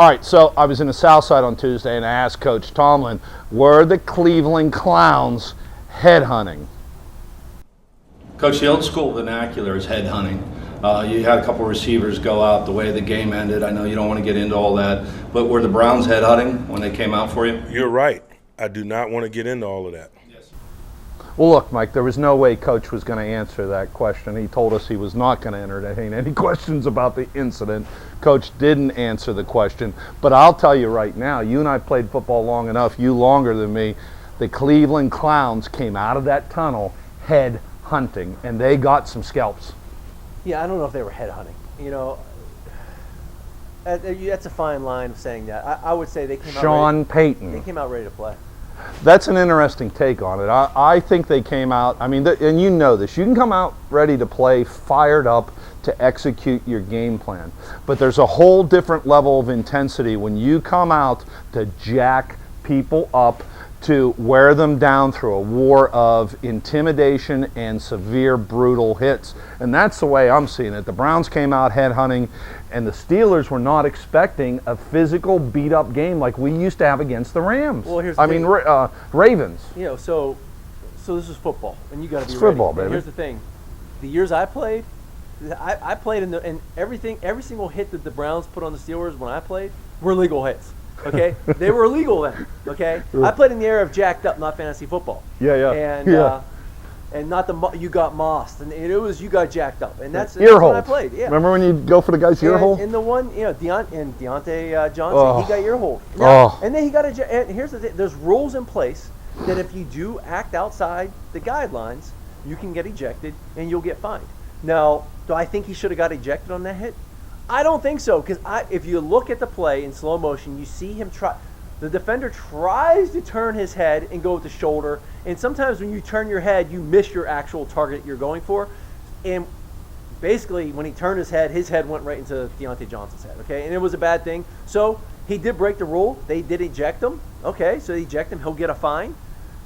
All right, so I was in the South Side on Tuesday, and I asked Coach Tomlin, were the Cleveland Clowns headhunting? Coach, the old school vernacular is headhunting. You had a couple receivers go out the way the game ended. I know you don't want to get into all that, but were the Browns headhunting when they came out for you? You're right. I do not want to get into all of that. Well, look, Mike, there was no way Coach was going to answer that question. He told us he was not going to entertain any questions about the incident. Coach didn't answer the question. But I'll tell you right now, you and I played football long enough, you longer than me, the Cleveland Clowns came out of that tunnel head hunting, and they got some scalps. Yeah, I don't know if they were head hunting. You know, that's a fine line of saying that. I would say they came Sean Payton. They came out ready to play. That's an interesting take on it. I think they came out, I mean, and you know this, you can come out ready to play, fired up to execute your game plan. But there's a whole different level of intensity when you come out to jack people up, to wear them down through a war of intimidation and severe, brutal hits. And that's the way I'm seeing it. The Browns came out headhunting, and the Steelers were not expecting a physical, beat-up game like we used to have against the Rams. Well, here's the thing. Ravens. You know, so this is football, and you got to be it's ready. Football, baby. And here's the thing: the years I played, I played in every single hit that the Browns put on the Steelers when I played were legal hits. Okay, they were illegal then. Okay, I played in the era of jacked up, not fantasy football. Yeah. And not you got mossed, and it was you got jacked up, and that's ear when I hole. played. Yeah. Remember when you go for the guy's ear hole? And the one, you know, Deontay Johnson, Oh. he got ear hole. And then he got and here's the thing: there's rules in place that if you do act outside the guidelines, you can get ejected and you'll get fined. Now, do I think he should have got ejected on that hit? I don't think so, because if you look at the play in slow motion, you see him try. The defender tries to turn his head and go with the shoulder, and sometimes when you turn your head, you miss your actual target you're going for. And basically, when he turned his head went right into Deontay Johnson's head. Okay, and it was a bad thing. So he did break the rule. They did eject him. Okay, so they eject him. He'll get a fine.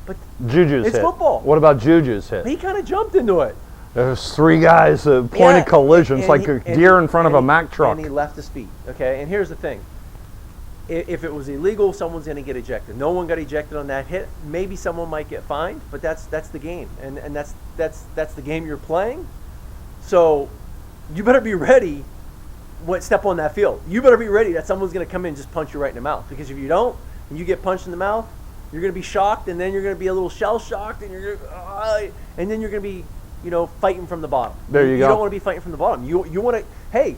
But Juju's it's hit. football. What about Juju's hit? He kind of jumped into it. There's three guys pointed collisions like a deer in front of a Mack truck. And he left his feet. Okay, and here's the thing. If it was illegal, someone's going to get ejected. No one got ejected on that hit. Maybe someone might get fined, but that's the game, and that's the game you're playing. So you better be ready when step on that field. You better be ready that someone's going to come in and just punch you right in the mouth. Because if you don't, and you get punched in the mouth, you're going to be shocked, and then you're going to be a little shell shocked, and and then you're going to be fighting from the bottom. There you go. You don't want to be fighting from the bottom. You want to. Hey.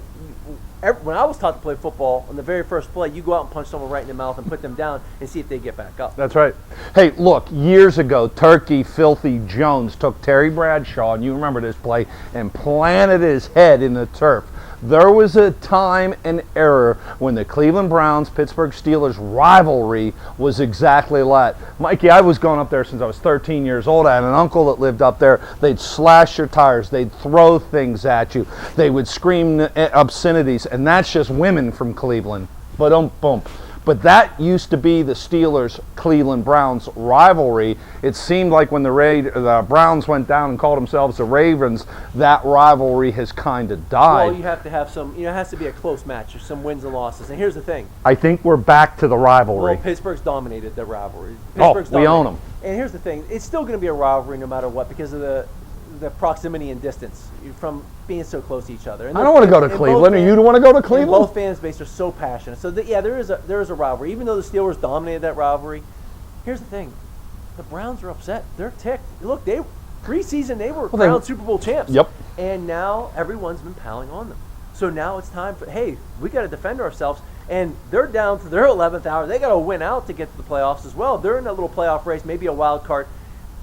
When I was taught to play football, on the very first play, you go out and punch someone right in the mouth and put them down and see if they get back up. That's right. Hey, look, years ago, Turkey Filthy Jones took Terry Bradshaw, and you remember this play, and planted his head in the turf. There was a time and era when the Cleveland Browns, Pittsburgh Steelers rivalry was exactly that. Mikey, I was going up there since I was 13 years old. I had an uncle that lived up there. They'd slash your tires. They'd throw things at you. They would scream obscenities, and that's just women from Cleveland. Ba-dum-bum. But that used to be the Steelers-Cleveland Browns rivalry. It seemed like when the Browns went down and called themselves the Ravens, that rivalry has kind of died. Well, you have to have some, it has to be a close match. There's some wins and losses. And here's the thing. I think we're back to the rivalry. Well, Pittsburgh's dominated the rivalry. We own them. And here's the thing. It's still going to be a rivalry no matter what because of the proximity and distance from being so close to each other. And I don't want to go to Cleveland, or you don't want to go to Cleveland? Both fans base are so passionate. So there is a rivalry. Even though the Steelers dominated that rivalry, here's the thing: the Browns are upset. They're ticked. Look, preseason they were crowned Super Bowl champs. Yep. And now everyone's been piling on them. So now it's time for we got to defend ourselves. And they're down to their 11th hour. They got to win out to get to the playoffs as well. They're in a little playoff race, maybe a wild card.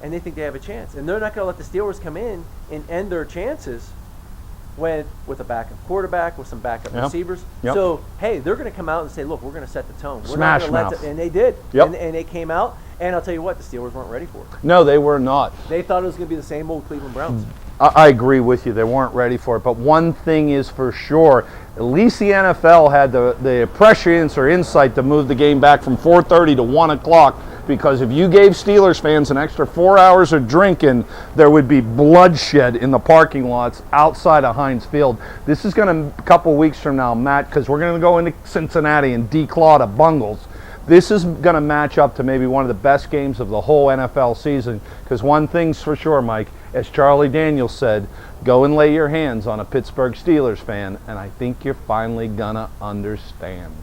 And they think they have a chance. And they're not going to let the Steelers come in and end their chances with a backup quarterback, with some backup receivers. Yep. So, they're going to come out and say, look, we're going to set the tone. We're Smash not gonna mouth. and they did. Yep. And they came out. And I'll tell you what, the Steelers weren't ready for it. No, they were not. They thought it was going to be the same old Cleveland Browns. I agree with you. They weren't ready for it. But one thing is for sure, at least the NFL had the prescience or insight to move the game back from 4:30 to 1 o'clock, because if you gave Steelers fans an extra 4 hours of drinking, there would be bloodshed in the parking lots outside of Heinz Field. This is going to, a couple weeks from now, Matt, because we're going to go into Cincinnati and declaw the Bungles. This is going to match up to maybe one of the best games of the whole NFL season, because one thing's for sure, Mike, as Charlie Daniels said, go and lay your hands on a Pittsburgh Steelers fan, and I think you're finally going to understand.